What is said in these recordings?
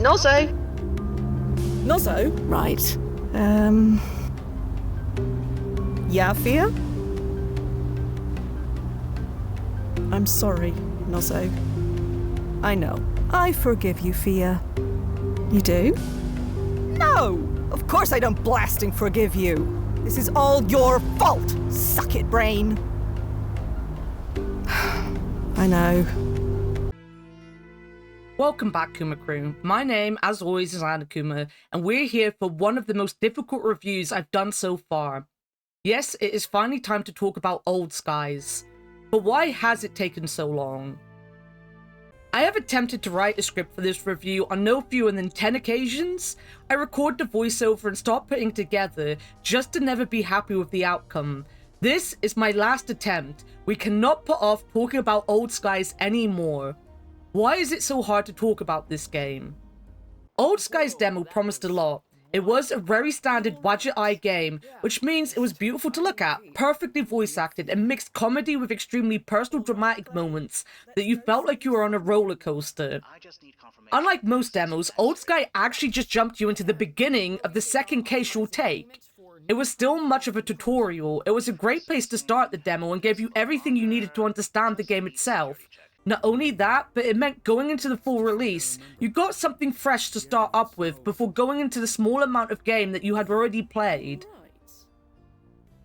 Nozzo? Nozzo? Right. Yeah, Fia? I'm sorry, Nozzo. I know. I forgive you, Fia. You do? No! Of course I don't blasting forgive you. This is all your fault, suck it, brain. I know. Welcome back, Kuma Crew. My name, as always, is Annakuma, and we're here for one of the most difficult reviews I've done so far. Yes, it is finally time to talk about Old Skies. But why has it taken so long? I have attempted to write a script for this review on no fewer than 10 occasions. I record the voiceover and start putting it together just to never be happy with the outcome. This is my last attempt. We cannot put off talking about Old Skies anymore. Why is it so hard to talk about this game? Old Skies demo promised a lot. It was a very standard Wadget Eye game, which means it was beautiful to look at, perfectly voice acted, and mixed comedy with extremely personal dramatic moments that you felt like you were on a roller coaster. Unlike most demos, Old Sky actually just jumped you into the beginning of the second case you'll take. It was still much of a tutorial. It was a great place to start the demo and gave you everything you needed to understand the game itself. Not only that, but it meant going into the full release, you got something fresh to start up with before going into the small amount of game that you had already played.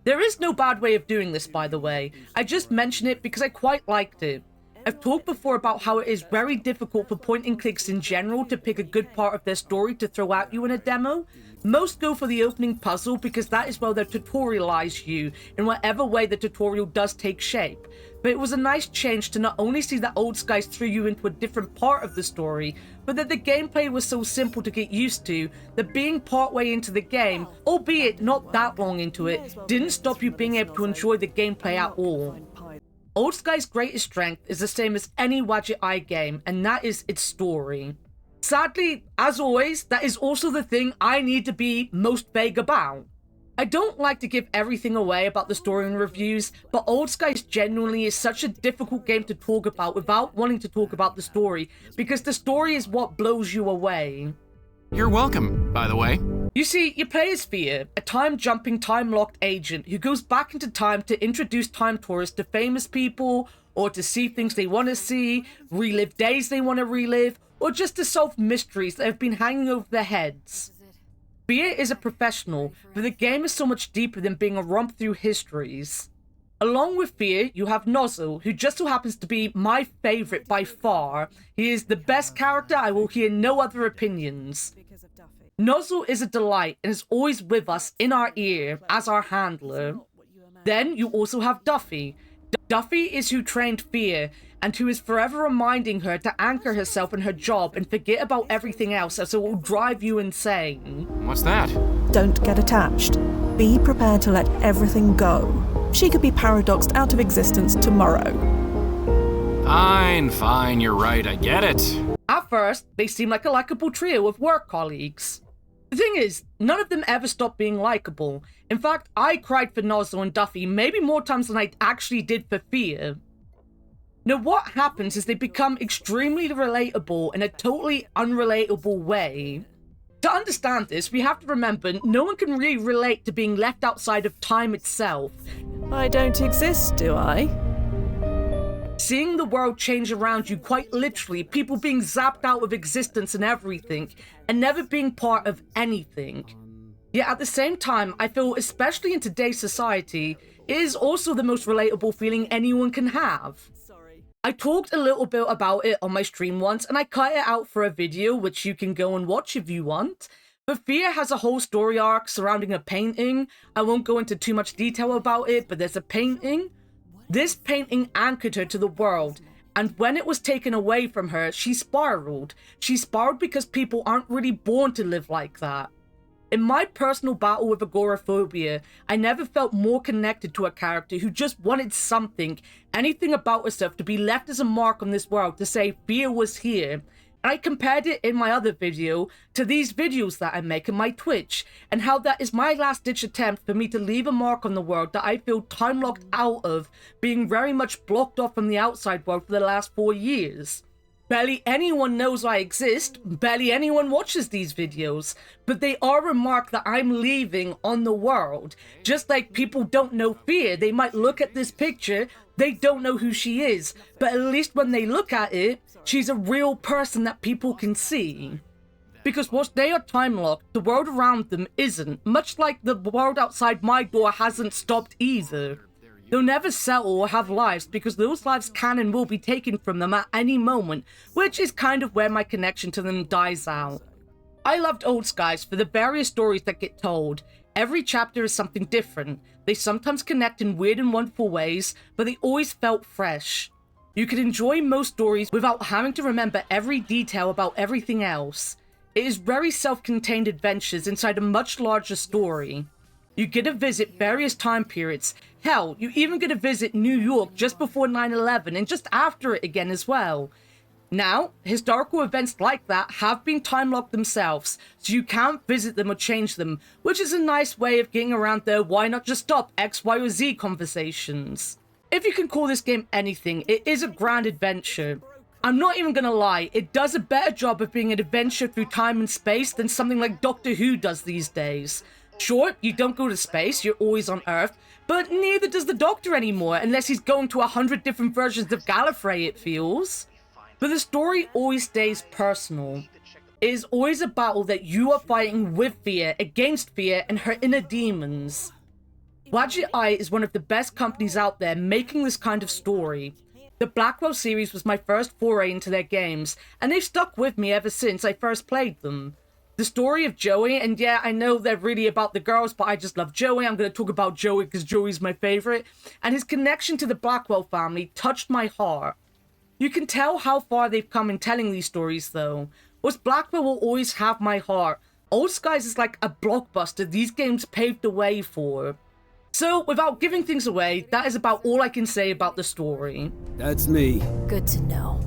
There is no bad way of doing this, by the way. I just mention it because I quite liked it. I've talked before about how it is very difficult for point and clicks in general to pick a good part of their story to throw at you in a demo. Most go for the opening puzzle because that is where they tutorialize you in whatever way the tutorial does take shape. But it was a nice change to not only see that Old Skies threw you into a different part of the story, but that the gameplay was so simple to get used to that being partway into the game, albeit not that long into it, didn't stop you being able to enjoy the gameplay at all. Old Sky's greatest strength is the same as any Wadget Eye game, and that is its story. Sadly, as always, that is also the thing I need to be most vague about. I don't like to give everything away about the story in reviews, but Old Skies genuinely is such a difficult game to talk about without wanting to talk about the story, because the story is what blows you away. You're welcome, by the way. You see, you play as Fia, a time-jumping, time-locked agent who goes back into time to introduce time tourists to famous people, or to see things they want to see, relive days they want to relive, or just to solve mysteries that have been hanging over their heads. Fia is a professional, but the game is so much deeper than being a romp through histories. Along with Fia, you have Nozzo, who just so happens to be my favourite by far. He is the best character, I will hear no other opinions. Nozzo is a delight and is always with us in our ear as our handler. Then you also have Duffy. Duffy is who trained Fia and who is forever reminding her to anchor herself in her job and forget about everything else as it will drive you insane. What's that? Don't get attached. Be prepared to let everything go. She could be paradoxed out of existence tomorrow. Fine, you're right, I get it. At first, they seem like a likable trio of work colleagues. The thing is, none of them ever stopped being likable. In fact, I cried for Nozzo and Duffy maybe more times than I actually did for Fia. Now, what happens is they become extremely relatable in a totally unrelatable way. To understand this, we have to remember no one can really relate to being left outside of time itself. I don't exist, do I? Seeing the world change around you, quite literally, people being zapped out of existence and everything, and never being part of anything. Yet at the same time, I feel, especially in today's society, it is also the most relatable feeling anyone can have. I talked a little bit about it on my stream once, and I cut it out for a video, which you can go and watch if you want. But Fia has a whole story arc surrounding a painting. I won't go into too much detail about it, but there's a painting. This painting anchored her to the world, and when it was taken away from her, she spiraled. She spiraled because people aren't really born to live like that. In my personal battle with agoraphobia, I never felt more connected to a character who just wanted something, anything about herself, to be left as a mark on this world to say Fia was here. And I compared it in my other video to these videos that I make on my Twitch, and how that is my last ditch attempt for me to leave a mark on the world that I feel time locked out of, being very much blocked off from the outside world for the last 4 years. Barely anyone knows I exist, barely anyone watches these videos, but they are a mark that I'm leaving on the world. Just like people don't know Fear, they might look at this picture, they don't know who she is, but at least when they look at it, she's a real person that people can see. Because whilst they are time-locked, the world around them isn't, much like the world outside my door hasn't stopped either. They'll never settle or have lives because those lives can and will be taken from them at any moment, which is kind of where my connection to them dies out. I loved Old Skies for the various stories that get told. Every chapter is something different. They sometimes connect in weird and wonderful ways, but they always felt fresh. You could enjoy most stories without having to remember every detail about everything else. It is very self-contained adventures inside a much larger story. You get to visit various time periods. Hell, you even get to visit New York just before 9/11 and just after it again as well. Now, historical events like that have been time-locked themselves, so you can't visit them or change them, which is a nice way of getting around the why not just stop X, Y, or Z conversations. If you can call this game anything, it is a grand adventure. I'm not even gonna lie, it does a better job of being an adventure through time and space than something like Doctor Who does these days. Sure, you don't go to space, you're always on Earth, but neither does the Doctor anymore, unless he's going to 100 different versions of Gallifrey, it feels. But the story always stays personal. It is always a battle that you are fighting with Fear, against Fear, and her inner demons. Wadjet Eye is one of the best companies out there making this kind of story. The Blackwell series was my first foray into their games, and they've stuck with me ever since I first played them. The story of Joey, and yeah, I know they're really about the girls, but I just love Joey. I'm going to talk about Joey because Joey's my favorite. And his connection to the Blackwell family touched my heart. You can tell how far they've come in telling these stories, though. Whilst Blackwell will always have my heart, Old Skies is like a blockbuster these games paved the way for. So, without giving things away, that is about all I can say about the story. That's me. Good to know.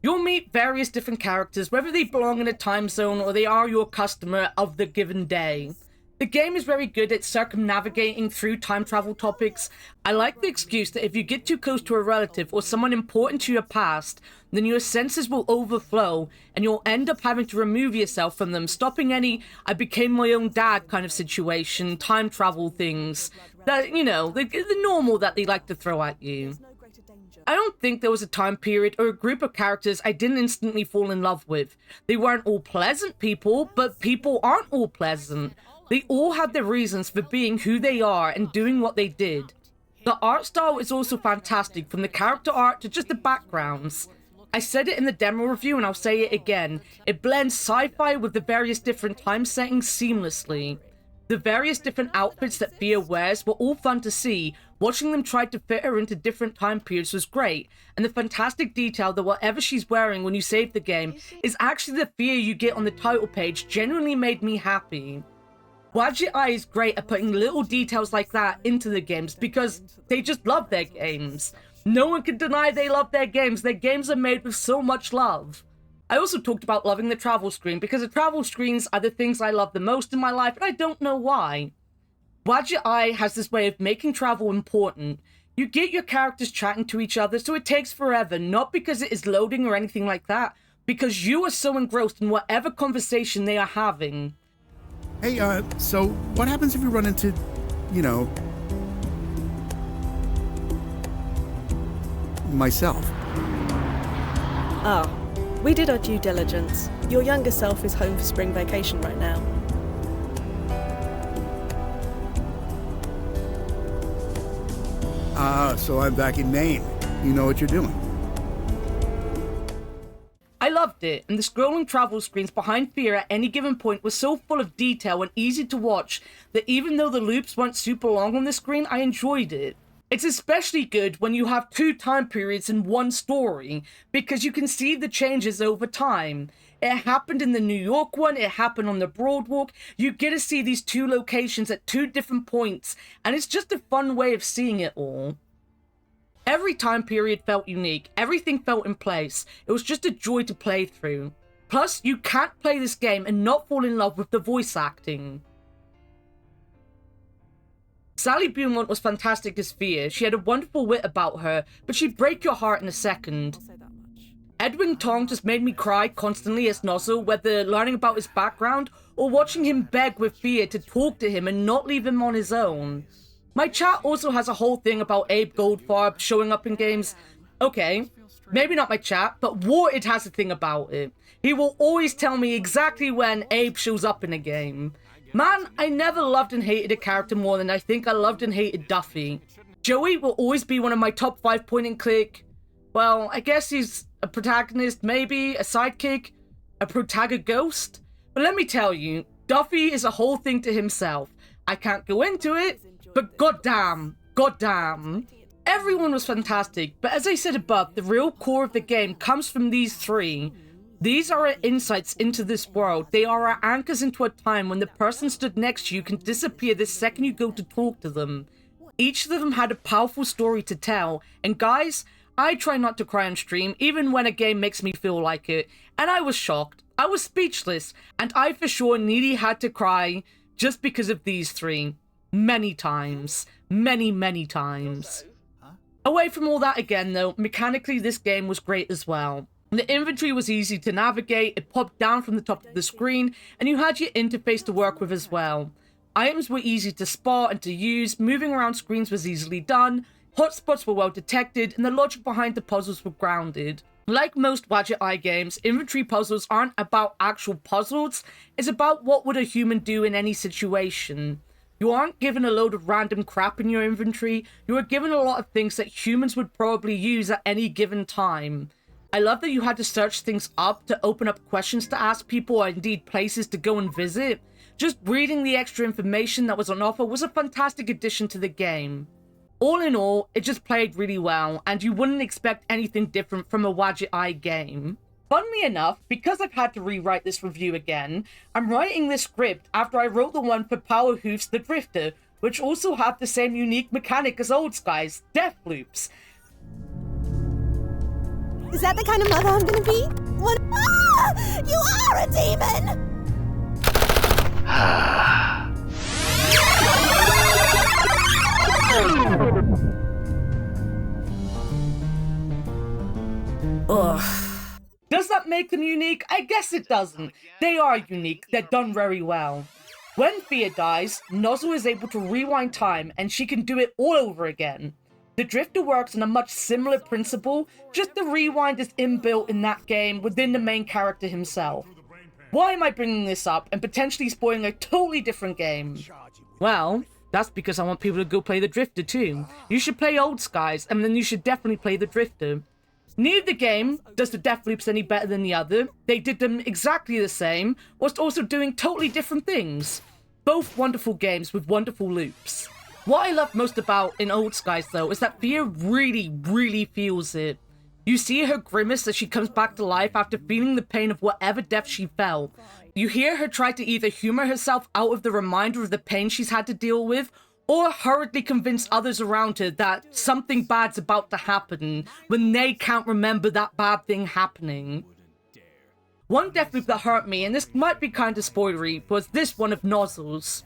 You'll meet various different characters, whether they belong in a time zone or they are your customer of the given day. The game is very good at circumnavigating through time travel topics. I like the excuse that if you get too close to a relative or someone important to your past, then your senses will overflow and you'll end up having to remove yourself from them, stopping any I became my own dad kind of situation, time travel things. That, you know, the normal that they like to throw at you. I don't think there was a time period or a group of characters I didn't instantly fall in love with. They weren't all pleasant people, but people aren't all pleasant. They all had their reasons for being who they are and doing what they did. The art style is also fantastic, from the character art to just the backgrounds. I said it in the demo review and I'll say it again. It blends sci-fi with the various different time settings seamlessly. The various different outfits that Fia wears were all fun to see. Watching them try to fit her into different time periods was great, and the fantastic detail that whatever she's wearing when you save the game is actually the Fia you get on the title page genuinely made me happy. Wadjet Eye is great at putting little details like that into the games because they just love their games. No one can deny they love their games. Their games are made with so much love. I also talked about loving the travel screen because the travel screens are the things I love the most in my life, and I don't know why. Wadjet Eye has this way of making travel important. You get your characters chatting to each other, so it takes forever, not because it is loading or anything like that, because you are so engrossed in whatever conversation they are having. Hey, so what happens if you run into, you know, myself? Ah, we did our due diligence. Your younger self is home for spring vacation right now. So I'm back in Maine. You know what you're doing. I loved it, and the scrolling travel screens behind Fear at any given point were so full of detail and easy to watch that even though the loops weren't super long on the screen, I enjoyed it. It's especially good when you have two time periods in one story, because you can see the changes over time. It happened in the New York one, it happened on the Broadwalk. You get to see these two locations at two different points, and it's just a fun way of seeing it all. Every time period felt unique, everything felt in place. It was just a joy to play through. Plus, you can't play this game and not fall in love with the voice acting. Sally Beaumont was fantastic as Fia. She had a wonderful wit about her, but she'd break your heart in a second. Edwin Tong just made me cry constantly as Nozzle, whether learning about his background or watching him beg with Fia to talk to him and not leave him on his own. My chat also has a whole thing about Abe Goldfarb showing up in games. Okay, maybe not my chat, but Warted has a thing about it. He will always tell me exactly when Abe shows up in a game. Man, I never loved and hated a character more than I think I loved and hated Duffy. Joey will always be one of my top 5 point and click. Well, I guess he's a protagonist, maybe, a sidekick, a protagonist. But let me tell you, Duffy is a whole thing to himself. I can't go into it, but goddamn. Everyone was fantastic, but as I said above, the real core of the game comes from these three. These are our insights into this world. They are our anchors into a time when the person stood next to you can disappear the second you go to talk to them. Each of them had a powerful story to tell, and guys, I try not to cry on stream, even when a game makes me feel like it, and I was shocked. I was speechless, and I for sure nearly had to cry just because of these three. Many times. Many times. Away from all that again though, mechanically this game was great as well. The inventory was easy to navigate, it popped down from the top of the screen, and you had your interface to work with as well. Items were easy to spot and to use, moving around screens was easily done, hotspots were well detected, and the logic behind the puzzles were grounded. Like most Wadget Eye games, inventory puzzles aren't about actual puzzles, it's about what would a human do in any situation. You aren't given a load of random crap in your inventory, you are given a lot of things that humans would probably use at any given time. I love that you had to search things up to open up questions to ask people or indeed places to go and visit. Just reading the extra information that was on offer was a fantastic addition to the game. All in all, it just played really well, and you wouldn't expect anything different from a Wadget Eye game. Funnily enough, because I've had to rewrite this review again, I'm writing this script after I wrote the one for Power Hoofs the Drifter, which also had the same unique mechanic as Old Sky's, death loops. Is that the kind of mother I'm gonna be? What? Ah! You are a demon! Ugh. Does that make them unique? I guess it doesn't. They are unique, they're done very well. When Fia dies, Nozzle is able to rewind time and she can do it all over again. The Drifter works on a much similar principle, just the rewind is inbuilt in that game within the main character himself. Why am I bringing this up and potentially spoiling a totally different game? Well, that's because I want people to go play the Drifter too. You should play Old Skies and then you should definitely play the Drifter. Neither game does the death loops any better than the other. They did them exactly the same, whilst also doing totally different things. Both wonderful games with wonderful loops. What I love most about in Old Skies though is that Fia really feels it. You see her grimace as she comes back to life after feeling the pain of whatever death she felt. You hear her try to either humor herself out of the reminder of the pain she's had to deal with, or hurriedly convince others around her that something bad's about to happen when they can't remember that bad thing happening. One death loop that hurt me, and this might be kind of spoilery, was this one of Nozzle's.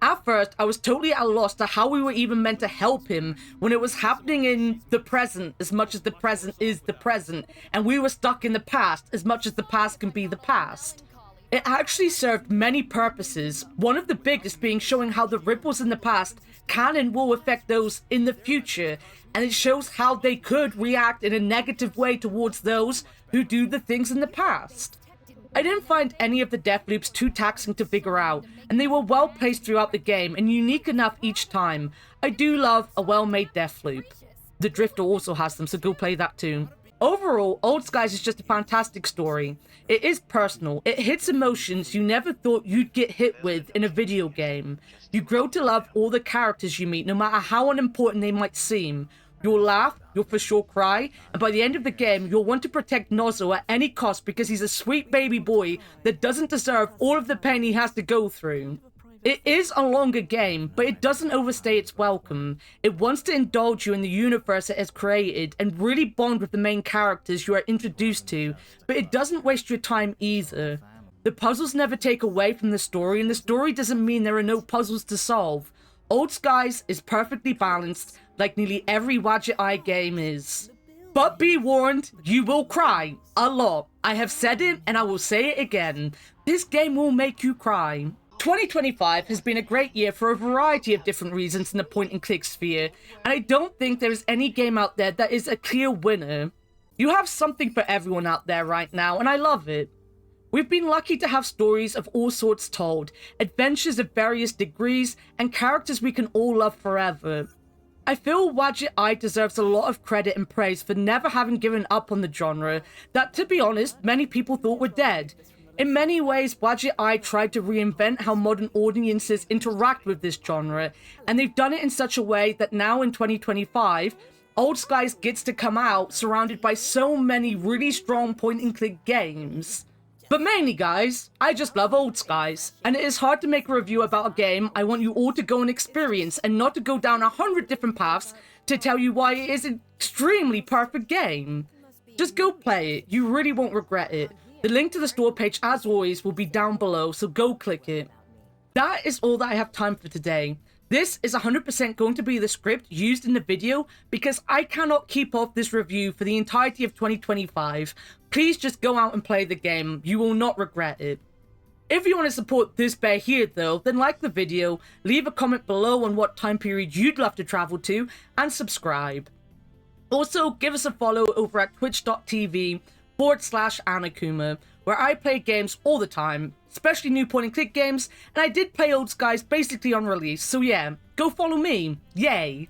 At first, I was totally at a loss to how we were even meant to help him when it was happening in the present as much as the present is the present, and we were stuck in the past as much as the past can be the past. It actually served many purposes, one of the biggest being showing how the ripples in the past can and will affect those in the future, and it shows how they could react in a negative way towards those who do the things in the past. I didn't find any of the death loops too taxing to figure out, and they were well placed throughout the game and unique enough each time. I do love a well-made death loop. The Drifter also has them, so go play that too. Overall, Old Skies is just a fantastic story. It is personal, it hits emotions you never thought you'd get hit with in a video game. You grow to love all the characters you meet, no matter how unimportant they might seem. You'll laugh, you'll for sure cry, and by the end of the game, you'll want to protect Nozzle at any cost because he's a sweet baby boy that doesn't deserve all of the pain he has to go through. It is a longer game, but it doesn't overstay its welcome. It wants to indulge you in the universe it has created and really bond with the main characters you are introduced to, but it doesn't waste your time either. The puzzles never take away from the story, and the story doesn't mean there are no puzzles to solve. Old Skies is perfectly balanced, like nearly every Wadget Eye game is. But be warned, you will cry. A lot. I have said it, and I will say it again. This game will make you cry. 2025 has been a great year for a variety of different reasons in the point-and-click sphere, and I don't think there is any game out there that is a clear winner. You have something for everyone out there right now, and I love it. We've been lucky to have stories of all sorts told, adventures of various degrees, and characters we can all love forever. I feel Wadget Eye deserves a lot of credit and praise for never having given up on the genre that, to be honest, many people thought were dead. In many ways, Wadget Eye tried to reinvent how modern audiences interact with this genre, and they've done it in such a way that now in 2025, Old Skies gets to come out surrounded by so many really strong point-and-click games. But mainly, guys, I just love Old Skies, and it is hard to make a review about a game I want you all to go and experience and not to go down 100 different paths to tell you why it is an extremely perfect game. Just go play it, you really won't regret it. The link to the store page, as always, will be down below, so go click it. That is all that I have time for today. This is 100% going to be the script used in the video because I cannot keep up this review for the entirety of 2025. Please just go out and play the game. You will not regret it. If you want to support this bear here though, then like the video, leave a comment below on what time period you'd love to travel to, and subscribe. Also, give us a follow over at twitch.tv/Annakuma, where I play games all the time, especially new point-and-click games, and I did play Old Skies basically on release, so yeah, go follow me, yay!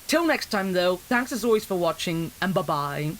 Till next time though, thanks as always for watching, and bye-bye.